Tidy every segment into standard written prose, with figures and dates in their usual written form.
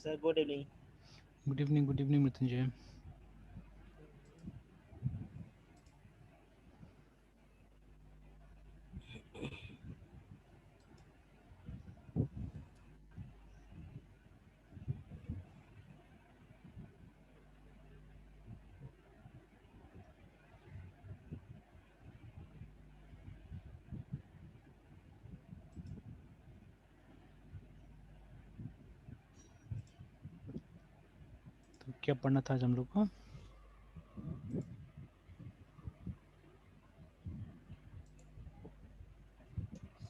Sir, good evening. Good evening Mrityunjay. तो क्या पढ़ना था आज हम लोग को?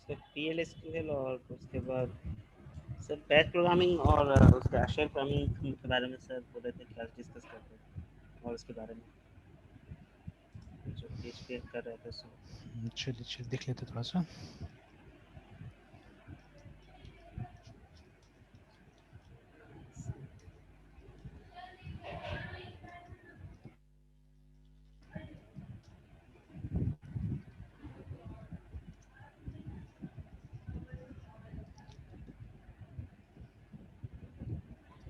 सर PLSQL और उसके बाद सर बैच प्रोग्रामिंग और उसका शेल प्रोग्रामिंग के बारे में सर बोल रहे थे कि आज डिस्कस करते हैं और उसके बारे में जो एक्सप्लेन कर रहे थे सर। चलिए चलिए देख लेते थोड़ा सा।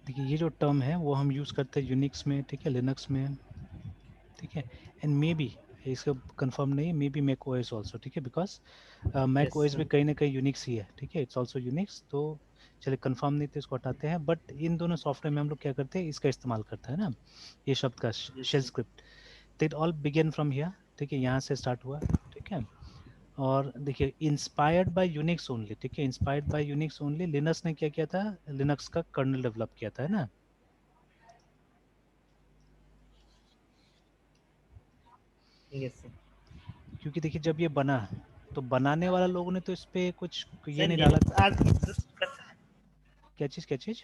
देखिए ये जो टर्म है वो हम यूज़ करते हैं यूनिक्स में, ठीक है, लिनक्स में, ठीक है, एंड मे बी इसका कंफर्म नहीं, maybe Mac OS also, ठीक है, बिकॉज मैक यस ओएस भी सर। कहीं ना कहीं यूनिक्स ही है, ठीक है, इट्स ऑल्सो यूनिक्स। तो चलिए कंफर्म नहीं तो इसको हटाते हैं, बट इन दोनों सॉफ्टवेयर में हम लोग क्या करते हैं, इसका इस्तेमाल करते हैं ना, ये शब्द का, यस शेल सर। स्क्रिप्ट। तो it all begin from here, ठीक है, यहाँ से स्टार्ट हुआ, ठीक है। और देखिए इंस्पायर्ड बाय यूनिक्स ओनली, ठीक है, inspired by Unix only. Linux ने क्या किया था, लिनक्स का कर्नल डेवलप किया था, है ना। Yes sir. क्योंकि देखिए जब ये बना तो बनाने वाला लोगों ने तो इस पे कुछ ये सर नहीं डाला। लिनक्स आज एग्जिस्ट करता है। क्या चीज़, क्या चीज़?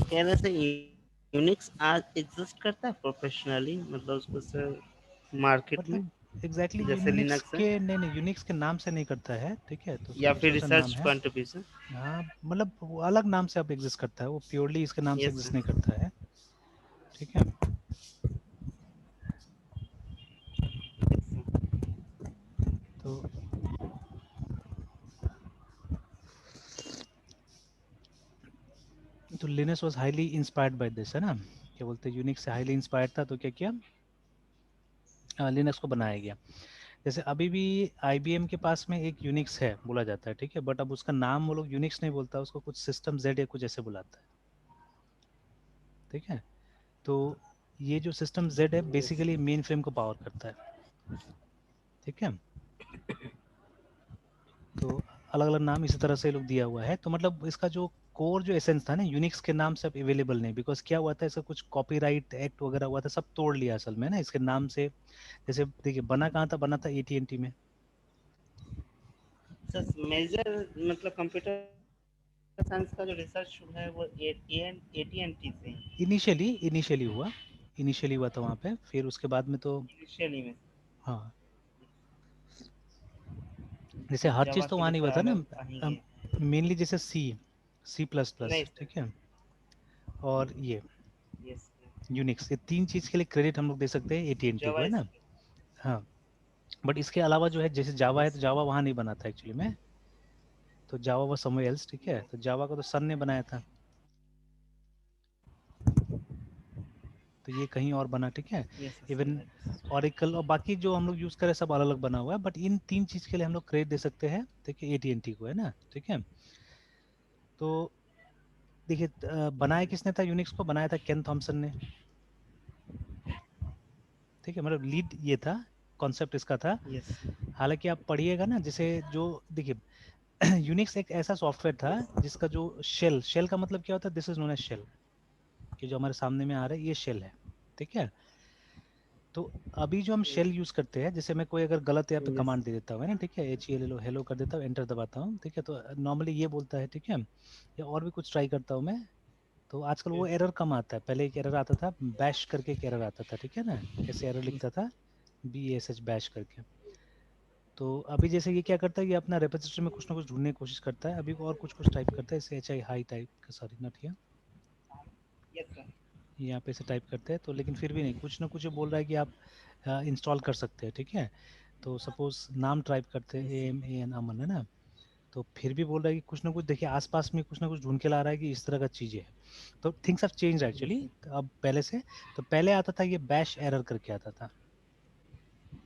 कह रहे थे यूनिक्स आज एग्जिस्ट करता है प्रोफेशनली, मतलब उसको सर मार्केट में मतलब एग्जैक्टली जैसे यूनिक्स लिनक्स है, के, नहीं यूनिक्स के नाम से नहीं करता है, ठीक है, तो उसका या कुछ फिर दूसरा नाम रिसर्च है। पॉइंट ऑफ व्यू से। हाँ मतलब वो अलग नाम से अब एग्जिस्ट करता है, वो प्योरली इसके नाम से यस एग्जिस्ट सर। नहीं करता है, ठीक है। तो Linux was highly inspired by this, है ना, क्या बोलते हैं, यूनिक्स से हाईली इंस्पायर्ड था, तो क्या किया, लिनक्स को बनाया गया। जैसे अभी भी आईबीएम के पास में एक यूनिक्स है बोला जाता है, ठीक है, बट अब उसका नाम वो लोग यूनिक्स नहीं बोलता, उसको कुछ सिस्टम जेड या कुछ ऐसे बुलाता है, ठीक है। तो ये जो सिस्टम जेड है यस बेसिकली मेन फ्रेम को पावर करता है, ठीक है। तो अलग अलग नाम इसी तरह से लोग दिया हुआ है, तो मतलब इसका जो कोर जो एसेंस था ना, यूनिक्स के नाम से अब अवेलेबल नहीं, बिकॉज क्या हुआ था, इसका कुछ कॉपीराइट एक्ट वगैरह हुआ था, सब तोड़ लिया असल में ना इसके नाम से। जैसे देखिए बना कहाँ था, बना था एटीएनटी में। सर। मेजर मतलब कंप्यूटर साइंस का जो रिसर्च है वो AT&T से है इनिशियली हुआ, इनिशियली हुआ था वहाँ पे, फिर उसके बाद में तो इनिशियली में। हाँ, जैसे हर जावा चीज़ तो के वहाँ लिए नहीं तो हुआ था ना, अलग कहेंगे। मेनली जैसे सी, सी प्लस प्लस, नहीं सर। ठीक है, और ये यस। यूनिक्स, ये तीन चीज़ के लिए क्रेडिट हम लोग दे सकते हैं एटीएनटी को, जावा है ना। स्क्रिप्ट। हाँ, बट इसके अलावा जो है, जैसे जावा है यस तो सर। जावा वहाँ नहीं बना था एक्चुअली में, तो जावा वो समवेयर एल्स, ठीक है, तो जावा को तो सन ने बनाया था, तो ये कहीं और बना, ठीक है। यस सर इवन समझ। ऑरिकल और बाकी जो हम लोग यूज़ करें सब अलग अलग बना हुआ है, बट इन तीन चीज़ के लिए हम लोग क्रेडिट दे सकते हैं, ठीक है, एटीएनटी को, है ना, ठीक है। तो देखिए बनाया किसने था, यूनिक्स को बनाया था केन थॉमसन ने, ठीक है, मतलब लीड ये था, कॉन्सेप्ट इसका था। यस। हालांकि आप पढ़िएगा ना, जैसे जो देखिए यूनिक्स एक ऐसा सॉफ्टवेयर था जिसका जो शेल, शेल का मतलब क्या होता है, this is known as shell, कि जो हमारे सामने में आ रहा है ये शेल है, ठीक है। तो अभी जो हम शेल यूज करते हैं, जैसे मैं कोई अगर गलत यहाँ पे यस। कमांड दे देता हूँ, है ना, ठीक है, HELLO हेलो कर देता हूँ, एंटर दबाता हूँ, ठीक है, तो नॉर्मली ये बोलता है, ठीक है, या और भी कुछ ट्राई करता हूँ मैं, तो आजकल वो एरर कम आता है, पहले एक एरर आता था बैश करके, एक एरर आता था, ठीक है ना, ऐसे एरर लिखता था, BASH बैश करके। तो अभी जैसे ये क्या करता है, ये अपना रेपोजिटरी में कुछ ना कुछ ढूंढने की कोशिश करता है, अभी और कुछ कुछ टाइप करता है, इसे HI high type, sorry not here, yes sir. यहाँ पे इसे टाइप करते हैं, तो लेकिन फिर भी नहीं, कुछ ना कुछ ये बोल रहा है कि आप इंस्टॉल कर सकते हैं, ठीक है। तो सपोज नाम टाइप करते हैं, यस सर। AMAN अमन, है ना, तो फिर भी बोल रहा है कि कुछ ना कुछ देखिए आसपास में कुछ ना कुछ ढूंढ के ला रहा है कि इस तरह का चीज़ है। तो things have change yes actually sir, अब पहले से। तो पहले आता था ये बैश एरर करके आता था,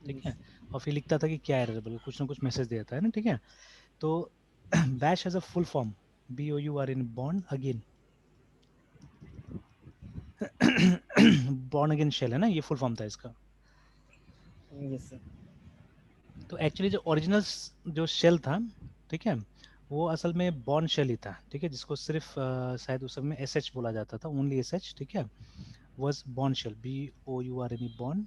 ठीक है, yes और फिर लिखता था कि क्या एरर बोल कुछ ना कुछ मैसेज देता है ना, ठीक है। तो bash has a full form, BOUR in Bourne again, Bourne again shell है ना, ये फुल फॉर्म था इसका। yes sir, तो एक्चुअली जो ओरिजिनल जो शेल था, ठीक है, वो असल में बॉर्न शेल ही था, ठीक है, जिसको सिर्फ शायद उस समय SH बोला जाता था, ओनली SH, ठीक है, was Bourne shell, BOURN Bourne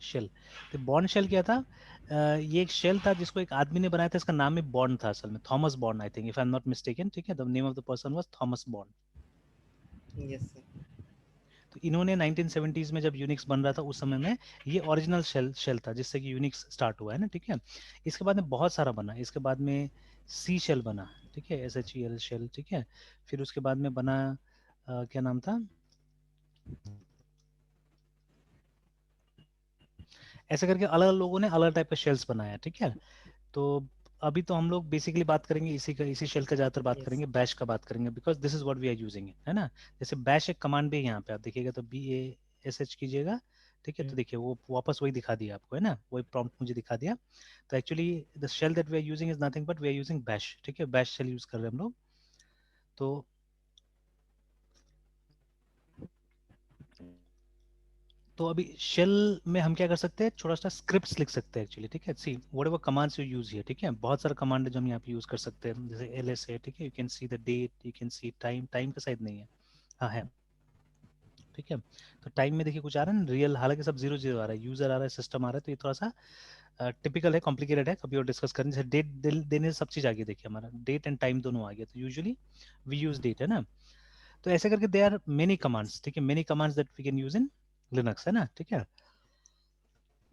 shell. तो बॉर्न शेल क्या था, ये एक शेल था जिसको एक आदमी ने बनाया था, इसका नाम ही बॉर्न था असल में, Thomas born I think, if I am not mistaken, ठीक है, the name of the person was Thomas born. yes sir, तो इन्होंने 1970s में जब यूनिक्स बन रहा था उस समय में ये ओरिजिनल शेल था जिससे कि यूनिक्स स्टार्ट हुआ है ना, ठीक है। इसके बाद में बहुत सारा बना, इसके बाद में सी शेल बना, ठीक है, SHEL शेल, ठीक है। फिर उसके बाद में बना क्या नाम था, ऐसे करके अलग अलग लोगों ने अलग टाइप के शेल्स बनाया, ठीक है। तो अभी तो हम लोग बेसिकली बात करेंगे इसी शेल का, ज्यादातर बात yes करेंगे बैश का बात करेंगे, because this is what we are using, है ना। जैसे बैश एक कमांड भी है यहाँ पे, आप देखिएगा तो BASH कीजिएगा, ठीक है, तो देखिए वो वापस वही दिखा दिया आपको, है ना, वही प्रॉम्प्ट मुझे दिखा दिया। तो actually the shell that we are using is nothing but we are using bash, ठीक है, बैश शेल यूज कर रहे हैं हम लोग। तो तो अभी शेल में हम क्या कर सकते हैं, छोटा सा स्क्रिप्ट्स लिख सकते हैं एक्चुअली, ठीक है। See what ever commands you use here, ठीक है, बहुत सारा कमांड है जो हम यहाँ पे यूज कर सकते हैं, जैसे LS है, ठीक है, you can see the date, you can see time, time का शायद नहीं है, हाँ है, ठीक है। तो टाइम में देखिए कुछ आ रहा है ना रियल, हालांकि सब 0 0 आ रहा है, यूजर आ रहा है, सिस्टम आ रहा है, तो ये थोड़ा सा टिपिकल है, कॉम्प्लिकेटेड है, कभी और डिस्कस करें। जैसे डेट देने से सब चीज आ गई, देखिए हमारा डेट एंड टाइम दोनों आ गया, तो यूजुअली वी यूज डेट, है ना। तो ऐसे करके दे आर मेनी कमांड्स, ठीक है, many commands that we can use in Linux, है ना, ठीक है।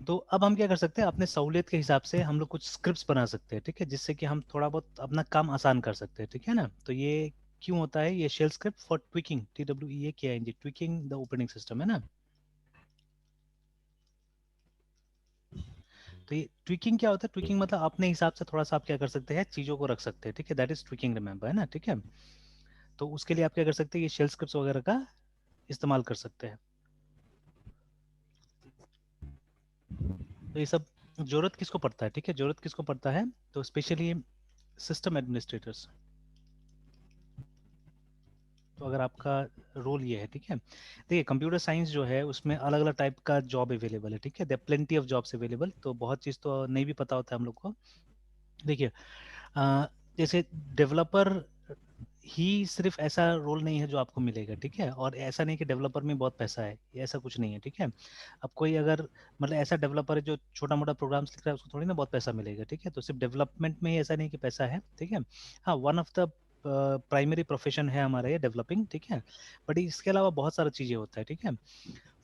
तो अब हम क्या कर सकते हैं, अपने सहूलियत के हिसाब से हम लोग कुछ स्क्रिप्ट्स बना सकते हैं, ठीक है, जिससे कि हम थोड़ा बहुत अपना काम आसान कर सकते हैं, ठीक है ना। तो ये क्यों होता है, ये shell script for tweaking, TWEAKING, tweaking the operating system, है ना। तो ये ट्विकिंग क्या होता है, ट्विकिंग मतलब अपने हिसाब से थोड़ा सा आप क्या कर सकते हैं, चीजों को रख सकते हैं, ठीक है, दैट इज ट्विकिंग, रिमेंबर, है ना, ठीक है। तो उसके लिए आप क्या कर सकते हैं, ये शेल स्क्रिप्ट्स वगैरह का इस्तेमाल कर सकते हैं। तो ये सब जरूरत किसको पड़ता है, ठीक है, जरूरत किसको पड़ता है, तो स्पेशली सिस्टम एडमिनिस्ट्रेटर्स। तो अगर आपका रोल ये है, ठीक है, देखिए कंप्यूटर साइंस जो है उसमें अलग अलग टाइप का जॉब अवेलेबल है, ठीक है, there plenty of jobs available, तो बहुत चीज़ तो नहीं भी पता होता है हम लोग को। देखिए अ, जैसे डेवलपर ही सिर्फ ऐसा रोल नहीं है जो आपको मिलेगा, ठीक है, और ऐसा नहीं कि डेवलपर में बहुत पैसा है, ये ऐसा कुछ नहीं है, ठीक है। अब कोई अगर मतलब ऐसा डेवलपर है जो छोटा मोटा प्रोग्राम्स लिख रहा है, उसको थोड़ी ना बहुत पैसा मिलेगा, ठीक है, तो सिर्फ डेवलपमेंट में ही ऐसा नहीं कि पैसा है, ठीक है। हाँ, one of the primary profession है हमारा ये डेवलपिंग, ठीक है, बट इसके अलावा बहुत सारी चीज़ें होता है, ठीक है।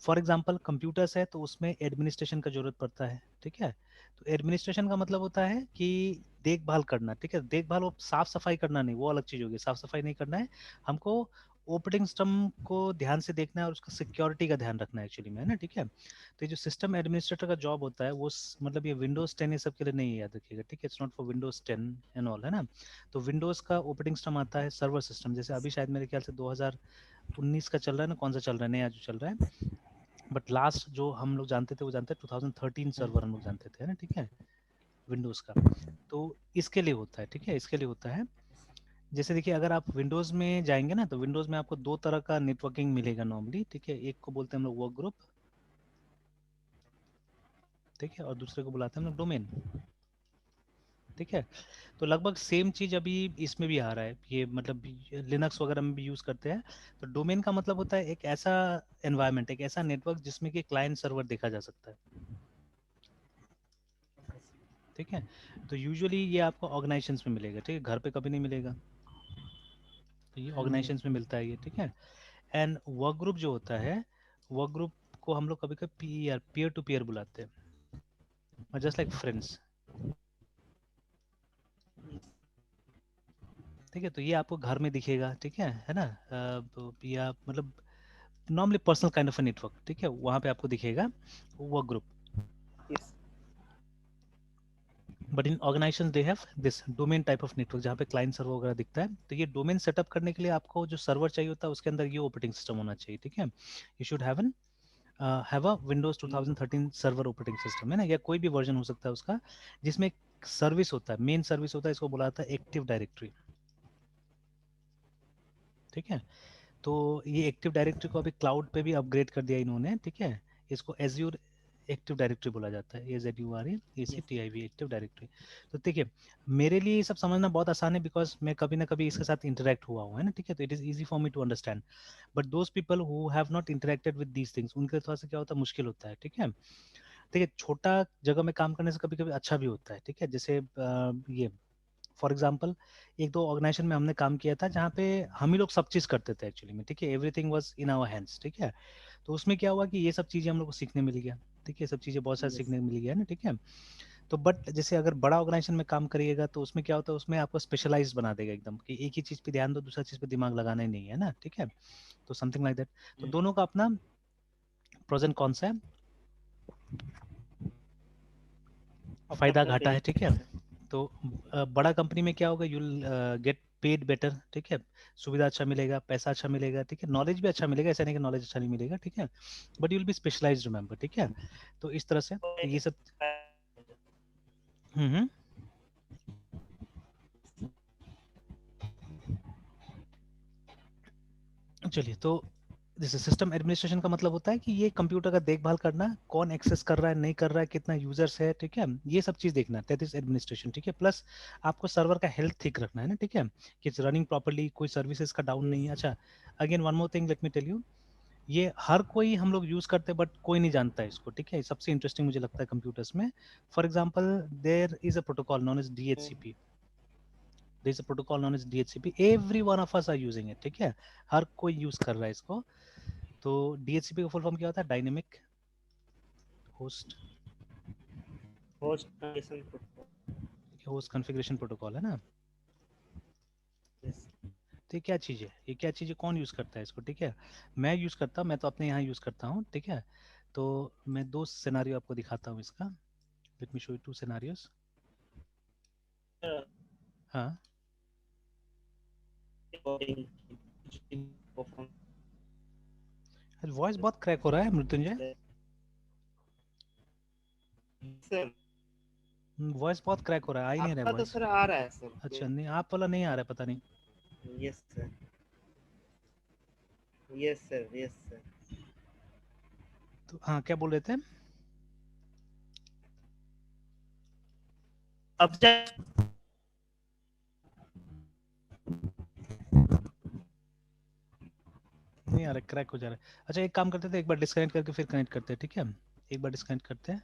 फॉर एग्जाम्पल कंप्यूटर्स है तो उसमें एडमिनिस्ट्रेशन का जरूरत पड़ता है, ठीक है। तो एडमिनिस्ट्रेशन का मतलब होता है कि देखभाल करना, ठीक है, देखभाल वो साफ सफाई करना नहीं, वो अलग चीज होगी, साफ सफाई नहीं करना है हमको, ऑपरेटिंग सिस्टम को ध्यान से देखना है और उसका सिक्योरिटी का ध्यान रखना है एक्चुअली में, है ना, ठीक है। तो ये जो सिस्टम एडमिनिस्ट्रेटर का जॉब होता है वो मतलब ये विंडोज 10 ये सब के लिए नहीं है, याद रखिएगा, ठीक है, it's not for Windows 10 and all, है ना। तो विंडोज का ऑपरेटिंग सिस्टम आता है सर्वर सिस्टम, जैसे अभी शायद मेरे ख्याल से 2019 का चल रहा है ना, कौन सा चल रहा है, नया जो चल रहा है, बट लास्ट जो हम लोग जानते थे वो जानते हैं 2013 सर्वर हम लोग जानते थे, है ना, ठीक है, विंडोज का। तो इसके लिए होता है, ठीक है, इसके लिए होता है। जैसे देखिए अगर आप विंडोज में जाएंगे ना, तो विंडोज में आपको दो तरह का नेटवर्किंग मिलेगा नॉर्मली, ठीक है, एक को बोलते हैं हम लोग वर्क ग्रुप, ठीक है, और दूसरे को बुलाते हैं हम लोग डोमेन, ठीक है। तो लगभग सेम चीज अभी इसमें भी आ रहा है, ये मतलब लिनक्स वगैरह में भी यूज करते हैं। तो डोमेन का मतलब होता है एक ऐसा एनवायरनमेंट, एक ऐसा नेटवर्क जिसमें कि क्लाइंट सर्वर देखा जा सकता है, ठीक है। तो यूजुअली ये आपको ऑर्गेनाइजेशंस में मिलेगा, ठीक है, घर पे कभी नहीं मिलेगा, तो ये ऑर्गेनाइजेशंस में मिलता है ये, ठीक है। एंड वर्क ग्रुप जो होता है, वर्क ग्रुप को हम लोग कभी कभी PER, पीयर टू पीयर बुलाते हैं, और जस्ट लाइक फ्रेंड्स, ठीक है। तो ये आपको घर में दिखेगा, ठीक है ना, या मतलब normally personal kind of network, ठीक है, वहाँ पे आपको दिखेगा work group. yes but in organisation they have this domain type of network जहाँ पे क्लाइंट सर्वर वगैरह दिखता है। तो ये डोमेन सेटअप करने के लिए आपको जो सर्वर चाहिए होता है उसके अंदर ये ऑपरेटिंग सिस्टम होना चाहिए, ठीक है। You should have a Windows 2013 server operating system, है ना, या कोई भी वर्जन हो सकता है उसका, जिसमें सर्विस होता है, मेन सर्विस होता है, इसको बोला जाता है एक्टिव डायरेक्टरी, ठीक है। तो ये एक्टिव डायरेक्टरी को अभी क्लाउड पे भी अपग्रेड कर दिया इन्होंने, ठीक है। इसको एज्यूर एक्टिव डायरेक्टरी बोला जाता है, AZURE एक्टिव डायरेक्टरी। तो ठीक है, मेरे लिए ये सब समझना बहुत आसान है बिकॉज मैं कभी ना कभी इसके साथ इंटरेक्ट हुआ हूँ, है ना, ठीक है। तो it is easy for me to understand, but those people who have not interacted with these things, उनके लिए थोड़ा सा क्या होता है, मुश्किल होता है, ठीक है। ठीक है, छोटा जगह में काम करने से कभी कभी अच्छा भी होता है, ठीक है। जैसे ये फॉर एग्जाम्पल एक दो ऑर्गेनाइजेशन में हमने काम किया था जहाँ पे हम ही लोग सब चीज़ करते थे एक्चुअली में, ठीक है, everything was in our hands, ठीक है। तो उसमें क्या हुआ कि ये सब चीज़ें हम लोग को सीखने मिल गया, ठीक है, सब चीज़ें बहुत सारी Yes. सीखने मिल गया ना, ठीक है। तो बट जैसे अगर बड़ा ऑर्गेनाइजेशन में काम करिएगा तो उसमें क्या होता है, उसमें आपको स्पेशलाइज बना देगा एकदम, कि एक ही चीज़ पे ध्यान दो, दूसरा चीज़ पे दिमाग लगाना ही नहीं है ना, ठीक है। तो समथिंग लाइक दैट। तो दोनों का अपना प्रोज एंड कॉन्स है, अपना फायदा अपना घाटा है, ठीक है। बेनिफिट है। तो बड़ा कंपनी में क्या होगा, यूल गेट पेड बेटर, ठीक है, सुविधा अच्छा मिलेगा, पैसा अच्छा मिलेगा, ठीक है, नॉलेज भी अच्छा मिलेगा, ऐसा नहीं कि नॉलेज अच्छा नहीं मिलेगा, ठीक है, but you will be specialised, remember, ठीक है। तो इस तरह से तो ये सब। हम्म। चलिए, तो जैसे सिस्टम एडमिनिस्ट्रेशन का मतलब होता है कि ये कंप्यूटर का देखभाल करना, कौन एक्सेस कर रहा है, नहीं कर रहा है, कितना यूजर्स है, ठीक है, ये सब चीज देखना, दैट इज एडमिनिस्ट्रेशन, ठीक है। प्लस आपको सर्वर का हेल्थ ठीक रखना है ना, ठीक है, कि इट्स रनिंग प्रॉपर्ली, कोई सर्विसेज का डाउन नहीं है। अच्छा, again one more thing let me tell you, ये हर कोई हम लोग यूज करते हैं बट कोई नहीं जानता है इसको, ठीक है। सबसे इंटरेस्टिंग मुझे लगता है कंप्यूटर्स में, for example there is a protocol known as DHCP, there is a protocol known as DHCP, every one of us are using it, ठीक है, हर कोई यूज कर रहा है इसको। तो DHCP का फुल फॉर्म क्या होता है, dynamic host host condition protocol. Host configuration protocol, है ना। यस। तो ये क्या चीज़ है, ये क्या चीज़ है, कौन यूज़ करता है इसको, ठीक है। मैं यूज़ करता हूँ, मैं तो अपने यहाँ यूज़ करता हूँ, ठीक है। तो मैं दो सिनारियो आपको दिखाता हूँ इसका, let me show you two scenarios. हाँ, वॉइस बहुत क्रैक हो रहा है मृत्युंजय, सर वॉइस बहुत क्रैक हो रहा है, आ ही नहीं रहा है आपका तो वॉइस। सर आ रहा है सर तो। अच्छा, नहीं आप वाला नहीं आ रहा है, पता नहीं। Yes sir, yes sir, yes sir. तो हाँ, क्या बोल रहे थे। अब जब नहीं आ रहा, क्रैक हो जा रहा है। अच्छा, एक काम करते थे, एक बार डिस्कनेक्ट करके फिर कनेक्ट करते हैं, ठीक है, एक बार डिस्कनेक्ट करते हैं।